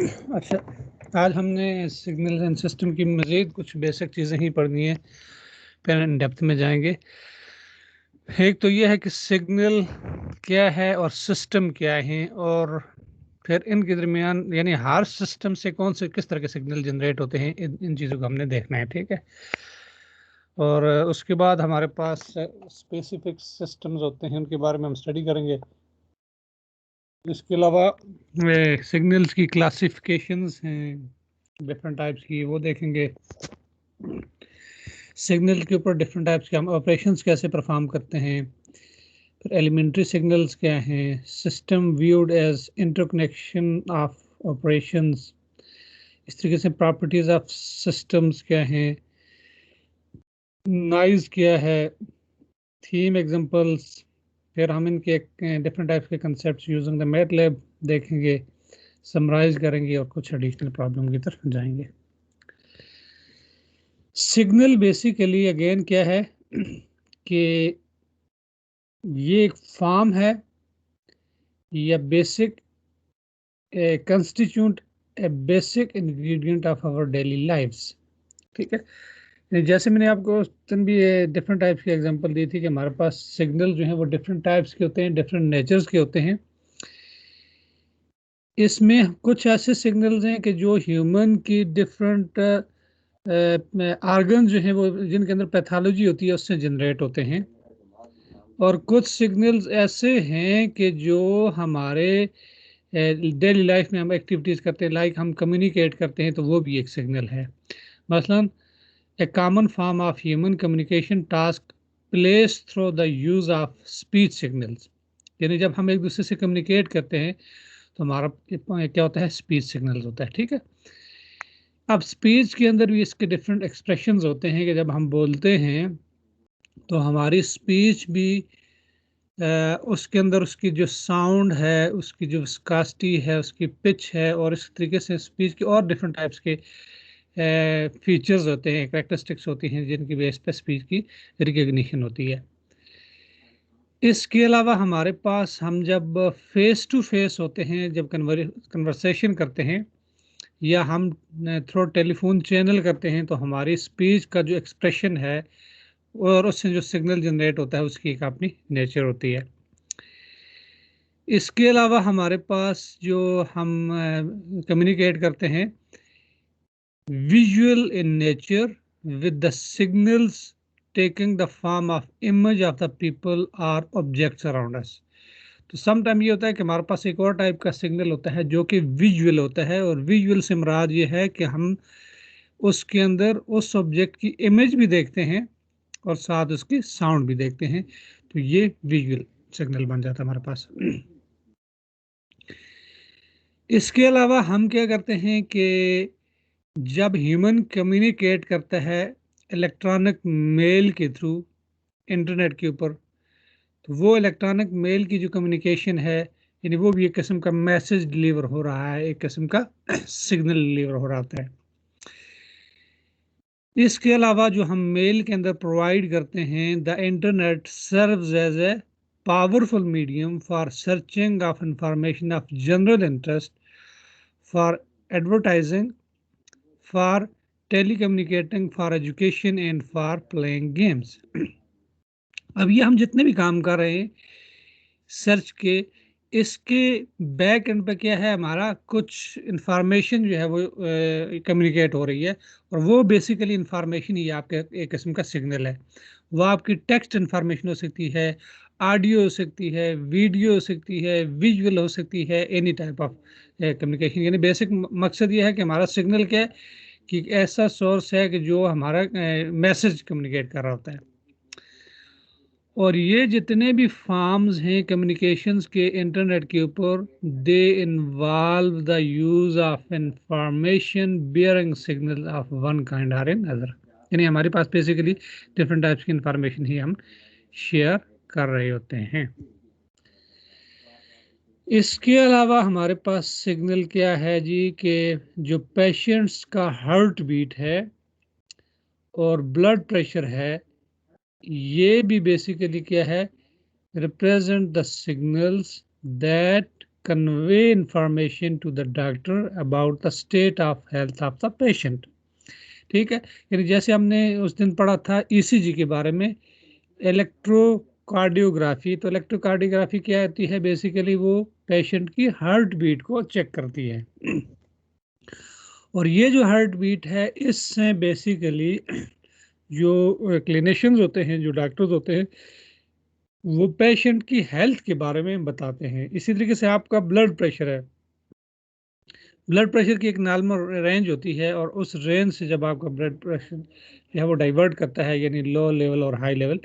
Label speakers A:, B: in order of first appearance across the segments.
A: अच्छा, आज हमने सिग्नल एंड सिस्टम की मज़ीद कुछ बेसिक चीज़ें ही पढ़नी है, फिर इन डेप्थ में जाएंगे। एक तो ये है कि सिग्नल क्या है और सिस्टम क्या है, और फिर इनके दरमियान यानी हर सिस्टम से कौन से किस तरह के सिग्नल जनरेट होते हैं, इन चीज़ों को हमने देखना है, ठीक है। और उसके बाद हमारे पास स्पेसिफिक सिस्टम्स होते हैं, उनके बारे में हम स्टडी करेंगे। इसके अलावा सिग्नल्स की क्लासिफिकेशंस हैं डिफरेंट टाइप्स की, वो देखेंगे। सिग्नल के ऊपर डिफरेंट टाइप्स के हम ऑपरेशंस कैसे परफॉर्म करते हैं, फिर एलिमेंट्री सिग्नल्स क्या हैं, system viewed as interconnection of operations, इस तरीके से प्रॉपर्टीज ऑफ सिस्टम्स क्या हैं, नॉइज क्या है, थीम एग्जांपल्स, फिर हम इनके डिफरेंट टाइप्स के कंसेप्ट्स यूजिंग द मैटलैब देखेंगे, समराइज करेंगे और कुछ एडिशनल प्रॉब्लम की तरफ जाएंगे। सिग्नल बेसिकली अगेन क्या है कि ये एक फॉर्म है या basic constitute a basic ingredient of our daily lives, ठीक है। जैसे मैंने आपको भी डिफरेंट टाइप्स की एग्जांपल दी थी कि हमारे पास सिग्नल जो हैं वो डिफरेंट टाइप्स के होते हैं, डिफरेंट नेचर्स के होते हैं। इसमें कुछ ऐसे सिग्नल्स हैं कि जो ह्यूमन की डिफरेंट आर्गन जो हैं वो जिनके अंदर पैथोलॉजी होती है उससे जनरेट होते हैं, और कुछ सिग्नल्स ऐसे हैं कि जो हमारे डेली लाइफ में हम एक्टिविटीज़ करते हैं, लाइक हम कम्युनिकेट करते हैं, तो वो भी एक सिग्नल है। मसलन a common form of human communication टास्क place through the use of speech signals, यानी जब हम एक दूसरे से कम्युनिकेट करते हैं तो हमारा क्या होता है, स्पीच सिग्नल्स होता है, ठीक है। अब स्पीच के अंदर भी इसके डिफरेंट एक्सप्रेशंस होते हैं कि जब हम बोलते हैं तो हमारी स्पीच भी उसके अंदर उसकी जो साउंड है, उसकी जो विस्कोसिटी है, उसकी पिच है, और इस तरीके से स्पीच की और डिफरेंट टाइप्स के फीचर्स होते हैं, कैरेक्टरिस्टिक्स होती हैं, जिनकी बेस पे स्पीच की रिकग्निशन होती है। इसके अलावा हमारे पास हम जब फेस टू फेस होते हैं, जब कन्वर्सेशन करते हैं, या हम थ्रू टेलीफोन चैनल करते हैं, तो हमारी स्पीच का जो एक्सप्रेशन है और उससे जो सिग्नल जनरेट होता है उसकी एक अपनी नेचर होती है। इसके अलावा हमारे पास जो हम कम्युनिकेट करते हैं visual in nature with the signals taking the form of image of the people और ऑब्जेक्ट्स अराउंड अस। तो सम टाइम ये होता है कि हमारे पास एक और टाइप का सिग्नल होता है जो कि विजुअल होता है, और विजुअल से मुराद ये है कि हम उसके अंदर उस ऑब्जेक्ट की इमेज भी देखते हैं और साथ उसकी साउंड भी देखते हैं, तो ये विजुअल सिग्नल बन जाता है हमारे पास। इसके अलावा हम क्या करते हैं कि जब ह्यूमन कम्युनिकेट करता है इलेक्ट्रॉनिक मेल के थ्रू इंटरनेट के ऊपर, तो वो इलेक्ट्रॉनिक मेल की जो कम्युनिकेशन है, यानी वो भी एक किस्म का मैसेज डिलीवर हो रहा है, एक किस्म का सिग्नल डिलीवर हो रहा होता है। इसके अलावा जो हम मेल के अंदर प्रोवाइड करते हैं, the internet serves as a powerful medium for searching of information of general interest, for advertising, for telecommunicating, for education and for playing games. अब ये हम जितने भी काम कर रहे हैं सर्च के, इसके बैक एंड पे क्या है, हमारा कुछ इंफॉर्मेशन जो है वो कम्युनिकेट हो रही है, और वो बेसिकली इंफॉर्मेशन ही आपके एक किस्म का सिग्नल है। वो आपकी टेक्स्ट इंफॉर्मेशन हो सकती है, ऑडियो हो सकती है, वीडियो हो सकती है, विजुअल हो सकती है, एनी टाइप ऑफ कम्युनिकेशन। यानी बेसिक मकसद ये है कि हमारा सिग्नल क्या है कि एक ऐसा सोर्स है कि जो हमारा मैसेज कम्युनिकेट कर रहा होता है। और ये जितने भी फॉर्म्स हैं कम्युनिकेशंस के इंटरनेट के ऊपर, they involve the use of information bearing signal of one kind और इन अदर, यानी हमारे पास बेसिकली डिफरेंट टाइप्स की इंफॉर्मेशन ही हम शेयर कर रहे होते हैं। इसके अलावा हमारे पास सिग्नल क्या है जी, कि जो पेशेंट्स का हार्ट बीट है और ब्लड प्रेशर है, ये भी बेसिकली क्या है, represent the signals that convey information to the doctor about the state of health of the patient. ठीक है, यानी जैसे हमने उस दिन पढ़ा था ईसीजी के बारे में, इलेक्ट्रोकार्डियोग्राफी। तो इलेक्ट्रोकार्डियोग्राफी क्या होती है? बेसिकली वो पेशेंट की हार्ट बीट को चेक करती है। और ये जो हार्ट बीट है, इससे बेसिकली जो क्लिनिशियंस होते हैं, जो डॉक्टर्स होते हैं, वो पेशेंट की हेल्थ के बारे में बताते हैं। इसी तरीके से आपका ब्लड प्रेशर है, ब्लड प्रेशर की एक नॉर्मल रेंज होती है, और उस रेंज से जब आपका ब्लड प्रेशर जो है वो डाइवर्ट करता है, यानी लो लेवल और हाई लेवल,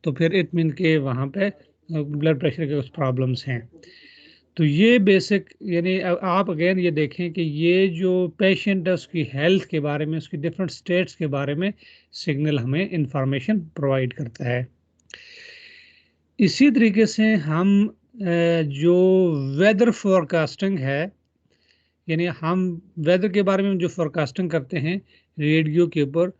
A: तो फिर इट मीन के वहाँ पे ब्लड प्रेशर के कुछ प्रॉब्लम्स हैं। तो ये बेसिक, यानी आप अगेन ये देखें कि ये जो पेशेंट है उसकी हेल्थ के बारे में, उसकी डिफरेंट स्टेट्स के बारे में सिग्नल हमें इंफॉर्मेशन प्रोवाइड करता है। इसी तरीके से हम जो वेदर फोरकास्टिंग है, यानी हम वेदर के बारे में जो फोरकास्टिंग करते हैं रेडियो के ऊपर,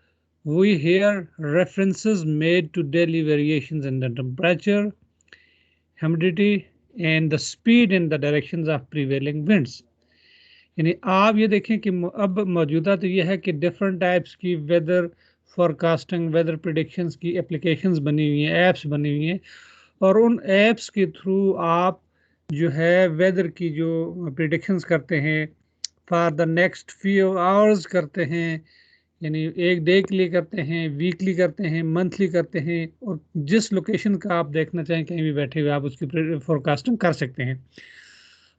A: we hear references made to daily variations in the temperature, humidity and the speed and the directions of prevailing winds. यानी आप ये देखें कि अब मौजूदा तो ये है कि डिफरेंट टाइप्स की वेदर फोरकास्टिंग, वेदर प्रिडिक्शंस की एप्लीकेशंस बनी हुई हैं, ऐप्स बनी हुई हैं, और उन ऐप्स के थ्रू आप जो है वेदर की जो प्रिडिक्शंस करते हैं for the next few hours करते हैं, यानी एक डे के लिए करते हैं, वीकली करते हैं, मंथली करते हैं, और जिस लोकेशन का आप देखना चाहें कहीं भी बैठे हुए आप उसकी फोरकास्टिंग कर सकते हैं।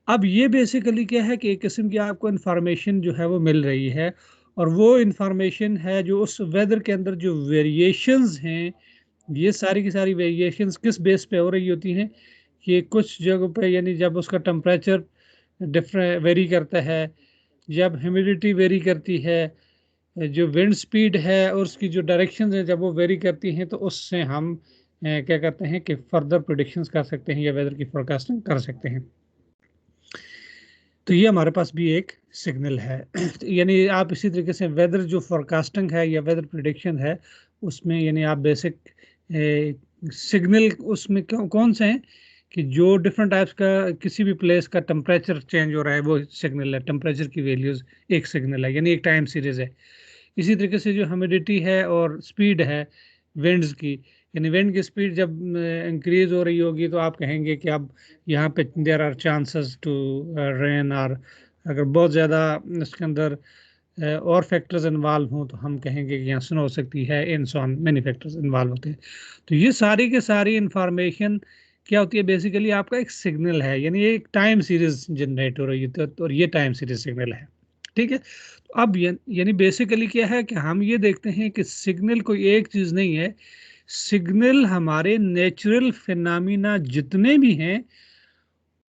A: अब ये बेसिकली क्या है कि एक किस्म की आपको इंफॉर्मेशन जो है वो मिल रही है, और वो इंफॉर्मेशन है जो उस वेदर के अंदर जो वेरिएशंस हैं, ये सारी की सारी वेरिएशंस किस बेस पे हो रही होती हैं कि कुछ जगहों पे, यानी जब उसका टेम्परेचर डिफरेंट वेरी करता है, जब ह्यूमिडिटी वेरी करती है, जो विंड स्पीड है और उसकी जो डायरेक्शन है जब वो वेरी करती हैं, तो उससे हम क्या करते हैं कि फर्दर प्रिडिक्शंस कर सकते हैं या वेदर की फोरकास्टिंग कर सकते हैं। तो ये हमारे पास भी एक सिग्नल है। यानी आप इसी तरीके से वेदर जो फोरकास्टिंग है या वेदर प्रिडिक्शन है, उसमें यानी आप बेसिक सिग्नल उसमें कौन से हैं कि जो डिफरेंट टाइप्स का किसी भी प्लेस का टेम्परेचर चेंज हो रहा है, वो सिग्नल है। टेम्परेचर की वैल्यूज एक सिग्नल है, यानी एक टाइम सीरीज है। इसी तरीके से जो ह्यूमिडिटी है और स्पीड है विंड्स की, यानी विंड की स्पीड जब इंक्रीज हो रही होगी तो आप कहेंगे कि अब यहाँ पे there are chances to rain, और अगर बहुत ज़्यादा इसके अंदर और फैक्टर्स इन्वॉल्व हों तो हम कहेंगे कि यहाँ स्नो हो सकती है, and so on many factors involve होते हैं। तो ये सारी के सारी इंफॉर्मेशन क्या होती है? बेसिकली आपका एक सिग्नल है, यानी एक टाइम सीरीज जनरेट हो रही है, और ये टाइम सीरीज सिग्नल है। ठीक है, तो अब यानी बेसिकली क्या है कि हम ये देखते हैं कि सिग्नल कोई एक चीज़ नहीं है। सिग्नल हमारे नेचुरल फिनोमिना जितने भी हैं,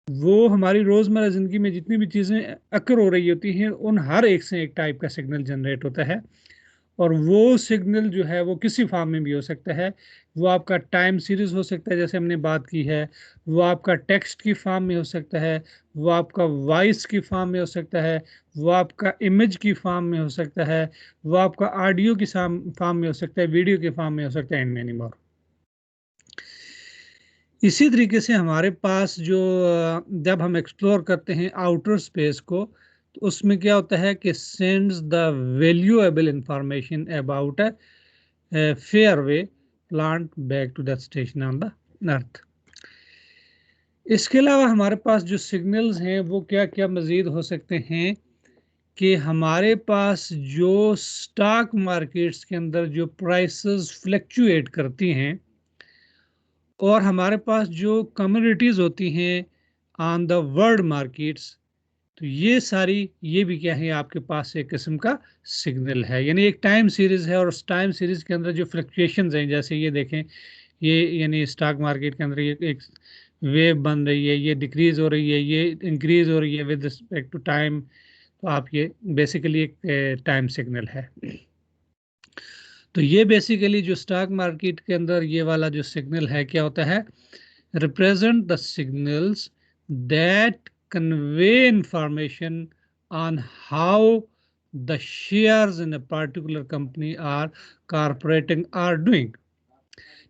A: वो हमारी रोज़मर्रा ज़िंदगी में जितनी भी चीज़ें अकर हो रही होती हैं, उन हर एक से एक टाइप का सिग्नल जनरेट होता है। और वो सिग्नल जो है वो किसी फॉर्म में भी हो सकता है। वो आपका टाइम सीरीज हो सकता है जैसे हमने बात की है, वो आपका टेक्स्ट की फॉर्म में हो सकता है, वो आपका वॉइस की फॉर्म में हो सकता है, वो आपका इमेज की फॉर्म में हो सकता है, वो आपका ऑडियो की फॉर्म में हो सकता है, वीडियो के फॉर्म में हो सकता है, एंड मेनी मोर। इसी तरीके से हमारे पास जो जब हम एक्सप्लोर करते हैं आउटर स्पेस को, तो उसमें क्या होता है कि sends the valuable information about fairway plant back to the station on the earth. इसके अलावा हमारे पास जो सिग्नल्स हैं वो क्या क्या मज़ीद हो सकते हैं कि हमारे पास जो स्टॉक मार्केट्स के अंदर जो प्राइसेस फ्लक्चुएट करती हैं, और हमारे पास जो कम्युनिटीज़ होती हैं ऑन द वर्ल्ड मार्केट्स, तो ये सारी, ये भी क्या है आपके पास एक किस्म का सिग्नल है। यानी एक टाइम सीरीज है, और उस टाइम सीरीज के अंदर जो फ्लक्चुएशंस हैं, जैसे ये देखें, ये यानी स्टॉक मार्केट के अंदर ये एक वेव बन रही है, ये डिक्रीज हो रही है, ये इंक्रीज हो रही है विद रिस्पेक्ट टू टाइम। तो आप ये बेसिकली एक टाइम सिग्नल है। तो ये बेसिकली जो स्टॉक मार्केट के अंदर ये वाला जो सिग्नल है क्या होता है? Represent the signals that convey information on how the shares in a particular company or corporating are doing।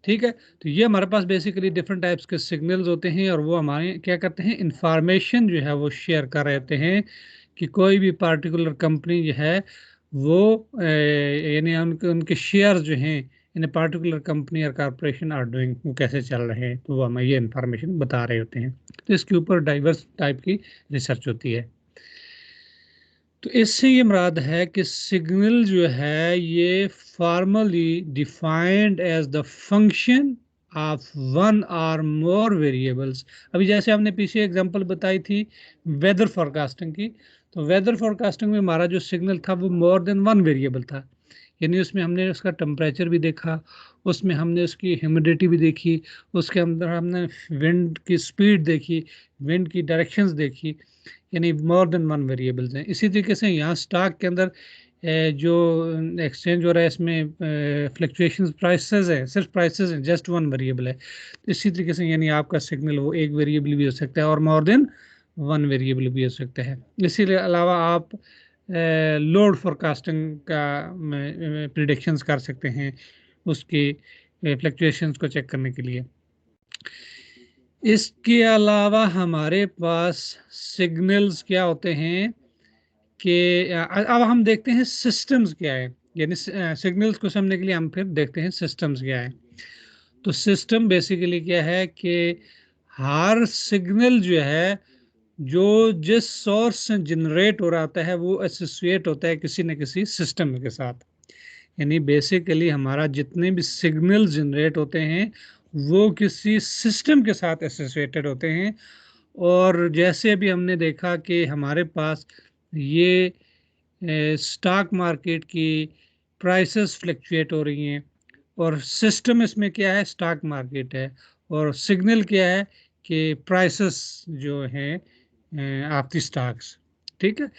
A: ठीक है, तो ये हमारे पास बेसिकली डिफरेंट टाइप्स के सिग्नल्स होते हैं और वो हमारे क्या करते हैं, इंफॉर्मेशन जो है वो शेयर कर रहे होते हैं कि कोई भी पार्टिकुलर कंपनी जो है वो यानी उनके उनके शेयर जो हैं इन पार्टिकुलर कंपनी और कारपोरेशन आर डूइंग, वो कैसे चल रहे हैं, तो वो हमें ये इंफॉर्मेशन बता रहे होते हैं। तो इसके ऊपर डाइवर्स टाइप की रिसर्च होती है। तो इससे ये मुराद है कि सिग्नल जो है ये formally defined as the function of one or more variables. अभी जैसे हमने पीछे एग्जांपल बताई थी वेदर फोरकास्टिंग की, तो वेदर फोरकास्टिंग में हमारा जो सिग्नल था वो मोर देन वन वेरिएबल था, यानी उसमें हमने उसका टेम्परेचर भी देखा, उसमें हमने उसकी ह्यूमिडिटी भी देखी, उसके अंदर हमने विंड की स्पीड देखी, विंड की डायरेक्शंस देखी, यानी मोर देन वन वेरिएबल्स हैं। इसी तरीके से यहाँ स्टॉक के अंदर जो एक्सचेंज हो रहा है इसमें फ्लक्चुएशंस प्राइसेस है, सिर्फ प्राइसेस हैं, जस्ट वन वेरिएबल है। तो इसी तरीके से यानी आपका सिग्नल वो एक वेरिएबल भी हो सकता है और मोर देन वन वेरिएबल भी हो सकता है। इसी अलावा आप लोड फोरकास्टिंग का प्रिडिक्शंस कर सकते हैं उसकी फ्लक्चुएशंस को चेक करने के लिए। इसके अलावा हमारे पास सिग्नल्स क्या होते हैं कि अब हम देखते हैं सिस्टम्स क्या है, यानी सिग्नल्स को समझने के लिए हम फिर देखते हैं सिस्टम्स क्या है। तो सिस्टम बेसिकली क्या है कि हर सिग्नल जो है जो जिस सोर्स से जनरेट हो रहा होता है वो एसोसिएट होता है किसी न किसी सिस्टम के साथ। यानी बेसिकली हमारा जितने भी सिग्नल जनरेट होते हैं वो किसी सिस्टम के साथ एसोसिएटेड होते हैं। और जैसे अभी हमने देखा कि हमारे पास ये स्टॉक मार्केट की प्राइसेस फ्लक्चुएट हो रही हैं और सिस्टम इसमें क्या है, स्टॉक मार्केट है, और सिग्नल क्या है कि प्राइसेस जो हैं ऑफ द स्टॉक्स। ठीक है,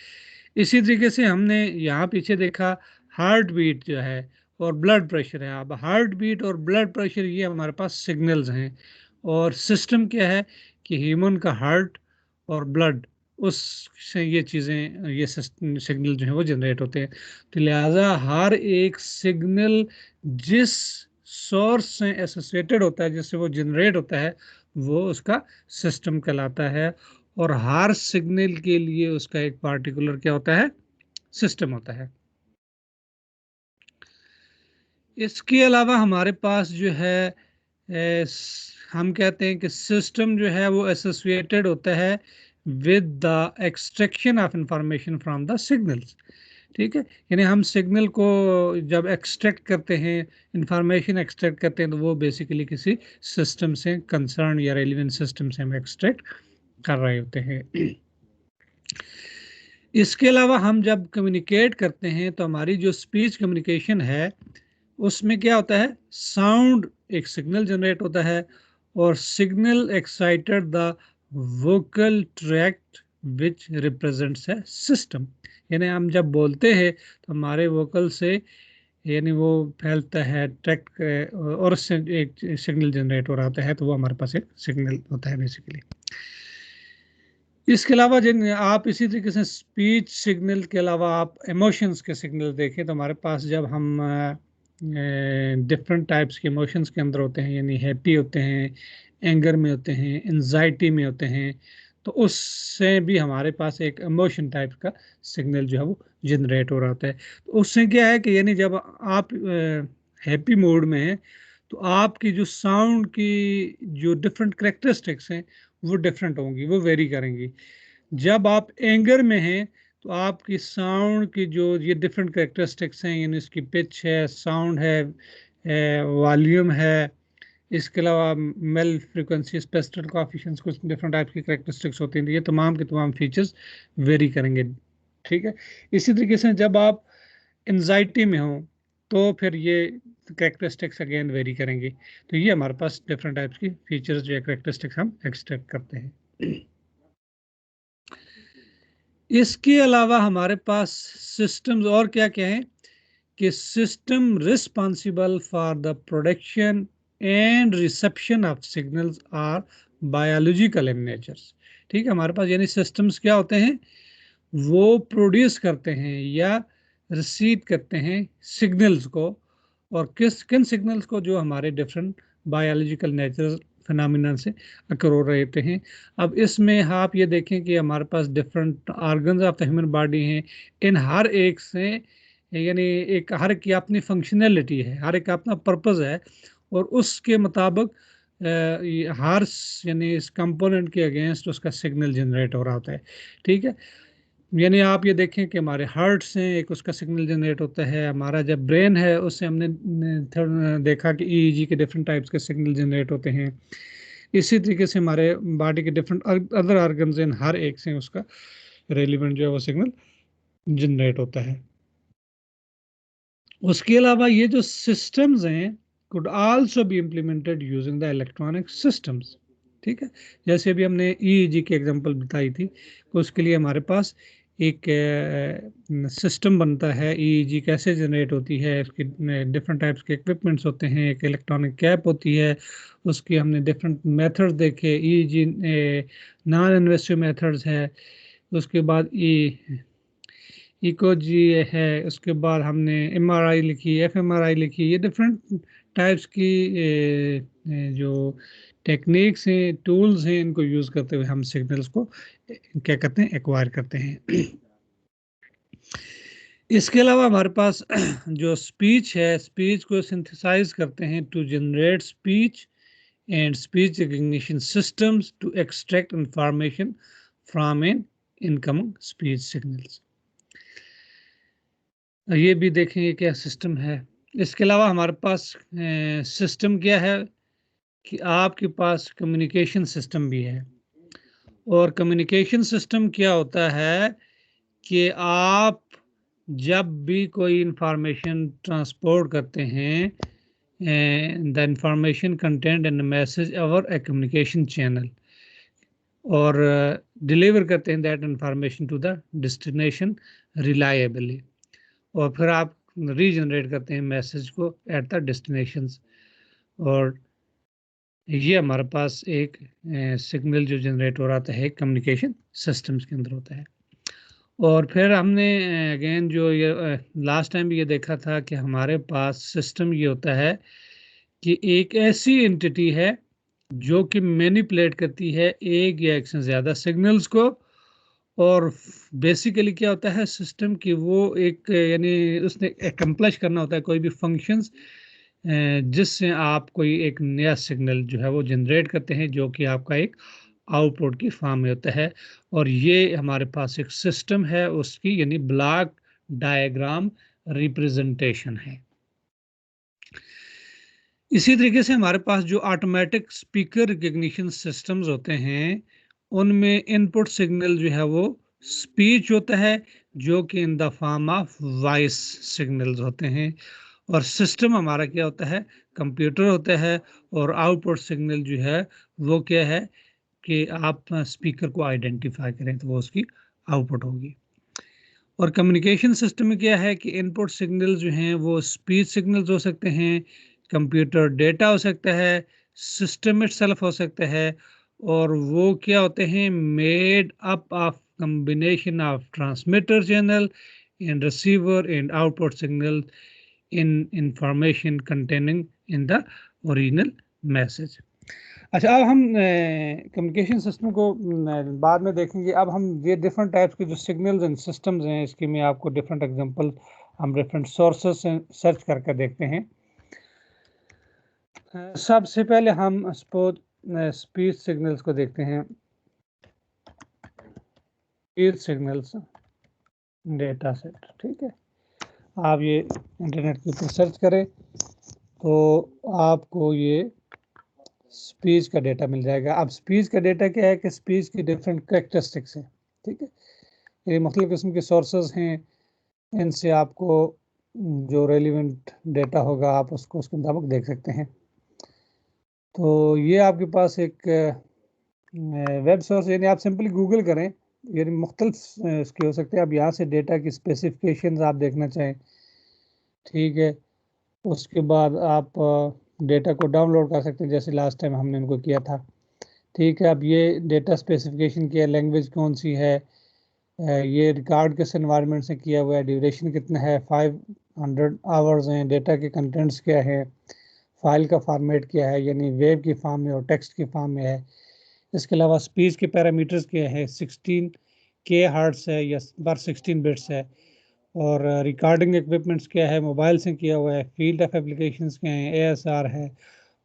A: इसी तरीके से हमने यहाँ पीछे देखा हार्ट बीट जो है और ब्लड प्रेशर है। अब हार्ट बीट और ब्लड प्रेशर ये हमारे पास सिग्नल्स हैं, और सिस्टम क्या है कि ह्यूमन का हार्ट और ब्लड, उससे ये चीज़ें, ये सिग्नल जो है वो जनरेट होते हैं। तो लिहाजा हर एक सिग्नल जिस सोर्स से एसोसिएटेड होता है, जिससे वो जनरेट होता है, वो उसका सिस्टम कहलाता है। और हर सिग्नल के लिए उसका एक पार्टिकुलर क्या होता है, सिस्टम होता है। इसके अलावा हमारे पास जो है हम कहते हैं कि सिस्टम जो है वो एसोसिएटेड होता है with the extraction of information from the signals. ठीक है, यानी हम सिग्नल को जब एक्सट्रैक्ट करते हैं, इंफॉर्मेशन एक्सट्रैक्ट करते हैं, तो वो बेसिकली किसी सिस्टम से कंसर्न या रेलिवेंट सिस्टम से हम एक्सट्रैक्ट कर रहे होते हैं। इसके अलावा हम जब कम्युनिकेट करते हैं तो हमारी जो स्पीच कम्युनिकेशन है उसमें क्या होता है, साउंड एक सिग्नल जनरेट होता है और signal excited the vocal tract which represents है सिस्टम। यानी हम जब बोलते हैं तो हमारे वोकल से यानी वो फैलता है ट्रैक्ट, और उससे एक सिग्नल जनरेट हो रहा होता है, तो वो हमारे पास एक सिग्नल होता है बेसिकली। इसके अलावा जिन आप इसी तरीके से स्पीच सिग्नल के अलावा आप इमोशंस के सिग्नल देखें तो हमारे पास जब हम डिफरेंट टाइप्स के इमोशंस के अंदर होते हैं, यानी हैप्पी होते हैं, एंगर में होते हैं, एंजाइटी में होते हैं, तो उससे भी हमारे पास एक इमोशन टाइप का सिग्नल जो है वो जनरेट हो रहा होता है। तो उससे क्या है कि यानी जब आप हैप्पी मूड में हैं तो आपकी जो साउंड की जो डिफरेंट करेक्टरिस्टिक्स हैं वो डिफरेंट होंगी, वो वेरी करेंगी। जब आप एंगर में हैं तो आपकी साउंड की जो ये डिफरेंट करेक्टरिस्टिक्स हैं, यानी इसकी पिच है, साउंड है, वॉल्यूम है, इसके अलावा मेल फ्रीक्वेंसी, स्पेक्ट्रल कोएफिशिएंट्स, कुछ डिफरेंट टाइप की करेक्टरिस्टिक्स होती हैं, ये तमाम के तमाम फीचर्स वेरी करेंगे। ठीक है, इसी तरीके से जब आप एंजाइटी में हो तो फिर ये करेक्टरिस्टिक्स अगेन वेरी करेंगी। तो ये हमारे पास डिफरेंट टाइप्स की फीचर्स जो करेक्टरिस्टिक्स हम एक्सट्रैक्ट करते हैं। इसके अलावा हमारे पास सिस्टम्स और क्या क्या है कि system responsible for the production and reception of signals are biological in natures. ठीक है, हमारे पास यानी सिस्टम्स क्या होते हैं, वो प्रोड्यूस करते हैं या रिसीव करते हैं सिग्नल्स को, और किन सिग्नल्स को, जो हमारे डिफरेंट बायोलॉजिकल नेचुरल फिनोमिना से अकर हो रहे होते हैं। अब इसमें आप ये देखें कि हमारे पास different organs of the human body हैं, इन हर एक से यानी एक हर की अपनी फंक्शनैलिटी है, हर एक का अपना पर्पस है, और उसके मुताबिक हर यानी इस कंपोनेंट के अगेंस्ट उसका सिग्नल जनरेट हो रहा होता है। ठीक है, यानी आप ये देखें कि हमारे हार्ट से एक उसका सिग्नल जनरेट होता है, हमारा जब ब्रेन है उससे हमने देखा कि ईईजी के डिफरेंट टाइप्स के सिग्नल जनरेट होते हैं। इसी तरीके से हमारे बॉडी के डिफरेंट अदर ऑर्गन्स इन हर एक से उसका रेलिवेंट जो है वो सिग्नल जनरेट होता है। उसके अलावा ये जो सिस्टम्स हैं could also be implemented using the electronic systems। ठीक है, जैसे अभी हमने ईईजी की एग्जांपल बताई थी, तो उसके लिए हमारे पास एक सिस्टम बनता है, ईईजी कैसे जनरेट होती है, इसके डिफरेंट टाइप्स के इक्विपमेंट्स होते हैं, एक इलेक्ट्रॉनिक कैप होती है, उसकी हमने डिफरेंट मेथड्स देखे, ईईजी नॉन इन्वेसिव मेथड्स है, उसके बाद इको जी है, उसके बाद हमने एमआरआई लिखी, एफएमआरआई लिखी, ये डिफरेंट टाइप्स की जो टेक्निक्स हैं, टूल्स हैं, इनको यूज़ करते हुए हम सिग्नल्स को क्या करते हैं, एक्वायर करते हैं। इसके अलावा हमारे पास जो स्पीच है, स्पीच को सिंथेसाइज करते हैं to generate speech and speech recognition systems to extract information from an incoming speech signals. ये भी देखेंगे क्या सिस्टम है। इसके अलावा हमारे पास सिस्टम क्या है कि आपके पास कम्युनिकेशन सिस्टम भी है, और कम्युनिकेशन सिस्टम क्या होता है कि आप जब भी कोई इंफॉर्मेशन ट्रांसपोर्ट करते हैं, the information content in message or a communication channel, और डिलीवर करते हैं that information to the destination reliably, और फिर आप रीजनरेट करते हैं मैसेज को एट द डेस्टिनेशंस, और ये हमारे पास एक सिग्नल जो जनरेट हो रहा है कम्युनिकेशन सिस्टम्स के अंदर होता है। और फिर हमने अगेन जो ये लास्ट टाइम भी ये देखा था कि हमारे पास सिस्टम ये होता है कि एक ऐसी एंटिटी है जो कि मैनिपुलेट करती है एक या एक से ज़्यादा सिग्नल्स को, और बेसिकली क्या होता है सिस्टम की वो एक यानी उसने एकम्प्लिश करना होता है कोई भी फंक्शंस, जिससे आप कोई एक नया सिग्नल जो है वो जनरेट करते हैं, जो कि आपका एक आउटपुट की फॉर्म में होता है, और ये हमारे पास एक सिस्टम है उसकी, यानी ब्लॉक डायग्राम रिप्रेजेंटेशन है। इसी तरीके से हमारे पास जो ऑटोमेटिक स्पीकर रिकग्निशन सिस्टम्स होते हैं, उनमें इनपुट सिग्नल जो है वो स्पीच होता है, जो कि in the form of voice signals होते हैं, और सिस्टम हमारा क्या होता है, कंप्यूटर होता है, और आउटपुट सिग्नल जो है वो क्या है कि आप स्पीकर को आइडेंटिफाई करें तो वो उसकी आउटपुट होगी। और कम्युनिकेशन सिस्टम में क्या है कि इनपुट सिग्नल जो हैं वो स्पीच सिग्नल्स हो सकते हैं, कंप्यूटर डेटा हो सकता है, सिस्टम इटसेल्फ हो सकता है, और वो क्या होते हैं, made up of combination of transmitter channel and receiver and output signal in information containing in the original message। अच्छा, अब हम कम्युनिकेशन सिस्टम को बाद में देखेंगे। अब हम ये डिफरेंट टाइप्स के जो सिग्नल्स एंड सिस्टम्स हैं, इसकी मैं आपको डिफरेंट एग्जांपल हम डिफरेंट सोर्सेस से सर्च करके देखते हैं। सबसे पहले हम सपोज स्पीच सिग्नल्स को देखते हैं। स्पीच सिग्नल्स डेटा सेट, ठीक है, आप ये इंटरनेट के ऊपर सर्च करें तो आपको ये स्पीच का डेटा मिल जाएगा। अब स्पीच का डेटा क्या है कि स्पीच की डिफरेंट कैरेक्टरिस्टिक्स हैं, ठीक है, ये मुख्तलिफ किस्म के सोर्सेज हैं, इनसे आपको जो रेलिवेंट डेटा होगा आप उसको उसके मुताबिक देख सकते हैं। तो ये आपके पास एक वेब सोर्स, यानी आप सिंपली गूगल करें, यानी मुख्तलिफ इसके हो सकते हैं, आप यहाँ से डेटा की स्पेसिफिकेशंस आप देखना चाहें, ठीक है, उसके बाद आप डेटा को डाउनलोड कर सकते हैं जैसे लास्ट टाइम हमने इनको किया था, ठीक है। अब ये डेटा स्पेसिफिकेशन की है, लैंग्वेज कौन सी है, ये रिकॉर्ड किस एनवायरनमेंट से किया हुआ है, ड्यूरेशन कितना है, 500 आवर्स हैं, डेटा के कंटेंट्स क्या है, फाइल का फॉर्मेट क्या है, यानी वेब की फॉर्म में और टेक्स्ट की फॉर्म में है। इसके अलावा स्पीच के पैरामीटर्स क्या है, 16K हर्ट्स है या पर 16 बिट्स है। और रिकॉर्डिंग इक्विपमेंट्स क्या है, मोबाइल से किया हुआ है। फील्ड ऑफ एप्लीकेशंस क्या है, ASR है।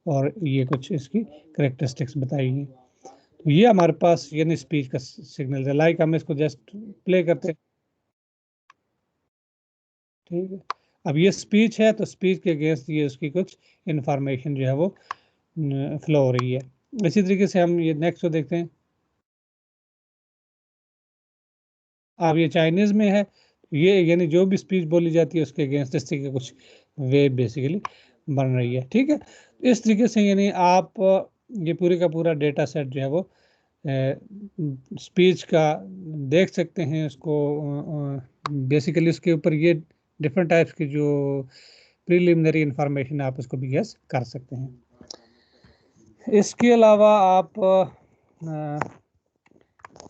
A: और ये कुछ इसकी करेक्टरिस्टिक्स बताई हैं। तो ये हमारे पास यानी स्पीच का सिग्नल है। लाइक हम इसको जस्ट प्ले करते हैं, ठीक है। अब ये स्पीच है, तो स्पीच के अगेंस्ट ये उसकी कुछ इंफॉर्मेशन जो है वो फ्लो हो रही है। इसी तरीके से हम ये नेक्स्ट को देखते हैं। अब ये चाइनीज में है, ये यानी जो भी स्पीच बोली जाती है उसके अगेंस्ट इस तरीके कुछ वे बेसिकली बन रही है, ठीक है। इस तरीके से यानी आप ये पूरे का पूरा डेटा सेट जो है वो स्पीच का देख सकते हैं। उसको बेसिकली उसके ऊपर ये डिफरेंट टाइप्स की जो प्रीलिमिनरी इंफॉर्मेशन आप उसको भी गेस कर सकते हैं। इसके अलावा आप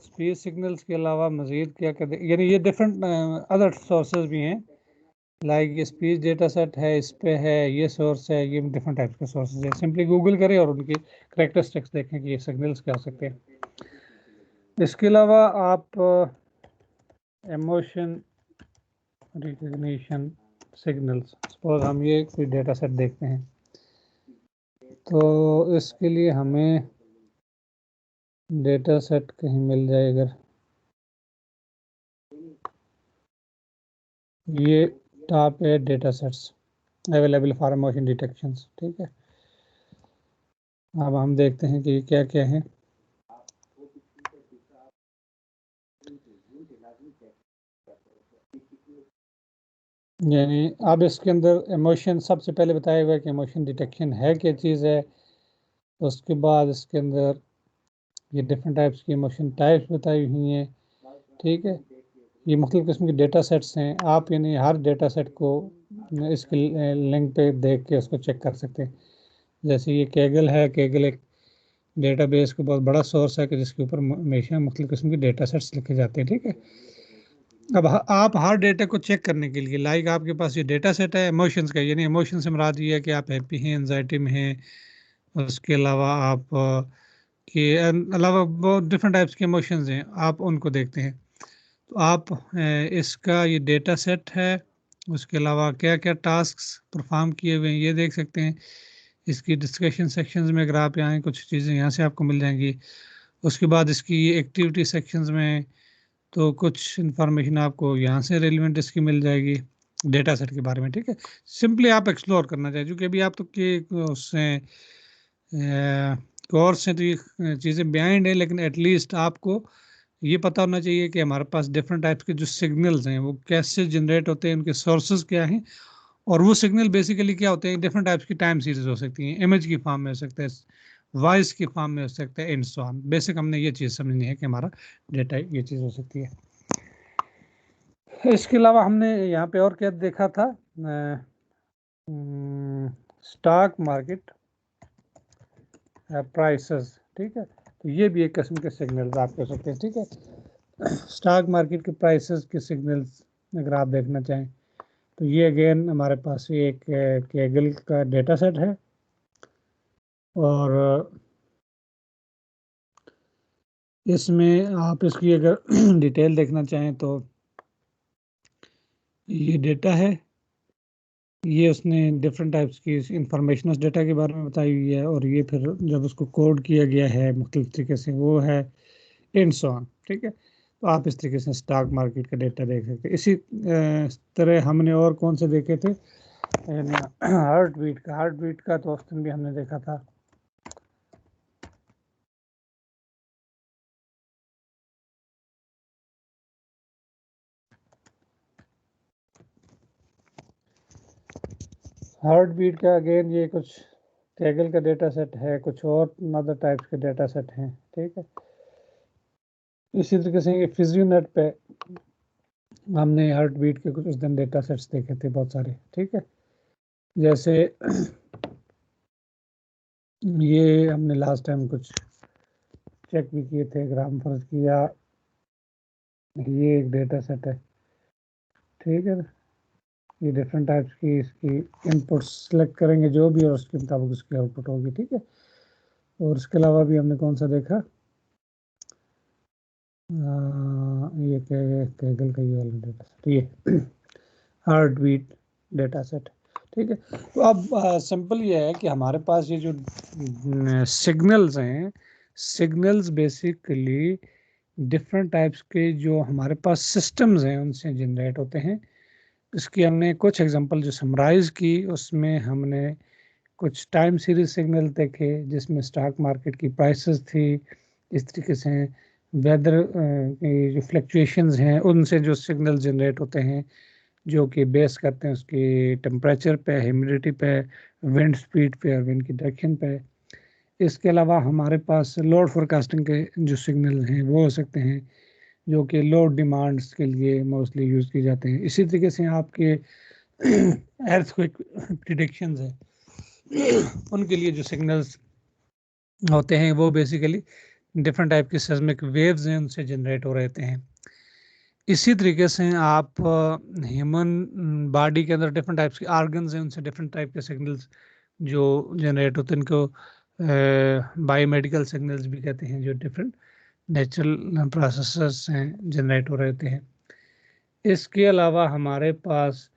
A: स्पीच सिग्नल्स के अलावा मजीद क्या कर, यानी ये डिफरेंट अदर सोर्सेज भी हैं। लाइक ये स्पीच डेटा सेट है, इस पे है ये सोर्स है, ये डिफरेंट टाइप्स के सोर्सेज है। सिंपली गूगल करें और उनकी करेक्टरिस्टिक्स देखें कि ये सिग्नल्स क्या हो सकते हैं। इसके अलावा आप इमोशन रिकग्निशन सिग्नल्स, सपोज हम ये कोई डेटा सेट देखते हैं, तो इसके लिए हमें डेटा सेट कहीं मिल जाए, अगर ये top 8 data sets available for emotion detections, ठीक है। अब हम देखते हैं कि क्या क्या है। यानी अब इसके अंदर इमोशन सबसे पहले बताया हुआ है कि इमोशन डिटेक्शन है क्या चीज़ है। उसके बाद इसके अंदर ये डिफरेंट टाइप्स की इमोशन टाइप्स बताई हुई हैं, ठीक है। ये मुख्तलिफ किस्म के डेटा सेट्स हैं। आप यानी हर डेटा सेट को इसके लिंक पे देख के उसको चेक कर सकते हैं। जैसे ये केगल है, केगल एक डेटाबेस का बहुत बड़ा सोर्स है कि जिसके ऊपर हमेशा मुख्तलिफ किस्म के डेटा सेट्स लिखे जाते हैं, ठीक है। अब आप हर डेटा को चेक करने के लिए, लाइक आपके पास ये डेटा सेट है इमोशंस का, यानी इमोशन से मुराद ये है कि आप हैप्पी हैं, एंजाइटी में हैं। उसके अलावा आप के अलावा बहुत डिफरेंट टाइप्स के इमोशंस हैं, आप उनको देखते हैं। तो आप इसका ये डेटा सेट है, उसके अलावा क्या क्या टास्क्स परफॉर्म किए हुए हैं ये देख सकते हैं। इसकी डिस्कशन सेक्शंस में अगर आप यहाँ कुछ चीज़ें यहाँ से आपको मिल जाएंगी। उसके बाद इसकी एक्टिविटी सेक्शंस में तो कुछ इन्फॉर्मेशन आपको यहाँ से रेलिवेंट इसकी मिल जाएगी डेटा सेट के बारे में, ठीक है। सिंपली आप एक्सप्लोर करना चाहिए, क्योंकि अभी आप तो के उससे कोर्स से तो ये चीज़ें बिहाइंड है, लेकिन एटलीस्ट आपको ये पता होना चाहिए कि हमारे पास डिफरेंट टाइप्स के जो सिग्नल्स हैं वो कैसे जनरेट होते हैं, उनके सोर्सेज क्या हैं। और वो सिग्नल बेसिकली क्या होते हैं, डिफरेंट टाइप्स की टाइम सीरीज हो सकती हैं, इमेज की फॉर्म में हो सकता है, वॉइस की फॉर्म में हो सकता है, एंड सो ऑन। बेसिक हमने ये चीज़ समझनी है कि हमारा डेटा ये चीज़ हो सकती है। इसके अलावा हमने यहाँ पे और क्या देखा था, स्टॉक मार्केट प्राइसेस, ठीक है। तो ये भी एक किस्म के सिग्नल्स आप कह सकते हैं, ठीक है। स्टॉक मार्केट के प्राइसेस के सिग्नल्स अगर आप देखना चाहें, तो ये अगेन हमारे पास एक केगल का डेटा सेट है। और इसमें आप इसकी अगर डिटेल देखना चाहें तो ये डेटा है, ये उसने डिफरेंट टाइप्स की इंफॉर्मेशन उस डेटा के बारे में बताई हुई है। और ये फिर जब उसको कोड किया गया है मुख्तलिफ तरीके से वो है एंड सो ऑन, ठीक है। तो आप इस तरीके से स्टॉक मार्केट का डेटा देख सकते हैं। इसी तरह हमने और कौन से देखे थे, हार्ट बीट का तो उस दिन भी हमने देखा था। हार्ट बीट का अगेन ये कुछ कैगल का डेटा सेट है, कुछ और अदर टाइप्स के डेटा सेट हैं, ठीक है। इसी तरीके से ये फिजियोनेट पे हमने हार्ट बीट के कुछ उस दिन डेटा सेट्स देखे थे बहुत सारे, ठीक है। जैसे ये हमने लास्ट टाइम कुछ चेक भी किए थे, ग्राम फर्ज किया, ये एक डेटा सेट है, ठीक है। ये डिफरेंट टाइप्स की इसकी इनपुट सेलेक्ट करेंगे जो भी, और उसके मुताबिक उसकी आउटपुट होगी, ठीक है। और इसके अलावा भी हमने कौन सा देखा, ये कैगल का ये वाला डेटा सेट, ये हार्ट बीट डेटा सेट, ठीक है। तो अब सिंपल ये है कि हमारे पास ये जो सिग्नल्स हैं, सिग्नल्स बेसिकली डिफरेंट टाइप्स के जो हमारे पास सिस्टम्स हैं उनसे जनरेट होते हैं। इसकी हमने कुछ एग्जांपल जो समराइज की, उसमें हमने कुछ टाइम सीरीज सिग्नल देखे जिसमें स्टॉक मार्केट की प्राइसेस थी, इस तरीके से वेदर जो फ्लक्चुएशंस हैं उनसे जो सिग्नल जनरेट होते हैं, जो कि बेस करते हैं उसकी टेम्परेचर पे, ह्यूमिडिटी पे, विंड स्पीड पे और विंड की डायरेक्शन पे। इसके अलावा हमारे पास लोड फोरकास्टिंग के जो सिग्नल हैं वो हो सकते हैं, जो कि लोड डिमांड्स के लिए मोस्टली यूज़ किए जाते हैं। इसी तरीके से आपके अर्थक्वेक प्रिडिक्शंस हैं, उनके लिए जो सिग्नल्स होते हैं वो बेसिकली डिफरेंट टाइप के सेस्मिक वेव्स हैं उनसे जनरेट हो रहते हैं। इसी तरीके से आप ह्यूमन बॉडी के अंदर डिफरेंट टाइप्स के आर्गन्स हैं, उनसे डिफरेंट टाइप के सिग्नल्स जो जनरेट होते हैं, इनको बायोमेडिकल सिग्नल्स भी कहते हैं, जो डिफरेंट नेचुरल प्रोसेसेस हैं जनरेट हो रहते हैं। इसके अलावा हमारे पास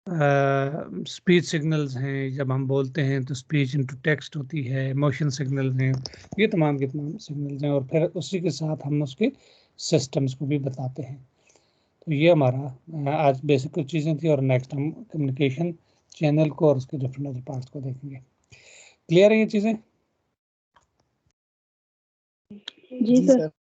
A: स्पीच सिग्नल्स हैं, जब हम बोलते हैं तो स्पीच इनटू टेक्स्ट होती है, मोशन सिग्नल्स हैं, ये तमाम के तमाम सिग्नल्स हैं, और फिर उसी के साथ हम उसके सिस्टम्स को भी बताते हैं। तो ये हमारा आज बेसिक कुछ चीज़ें थी, और नेक्स्ट हम कम्युनिकेशन चैनल को और उसके डिफरेंट अदर पार्ट्स को देखेंगे। क्लियर है ये चीज़ें?
B: जी सर।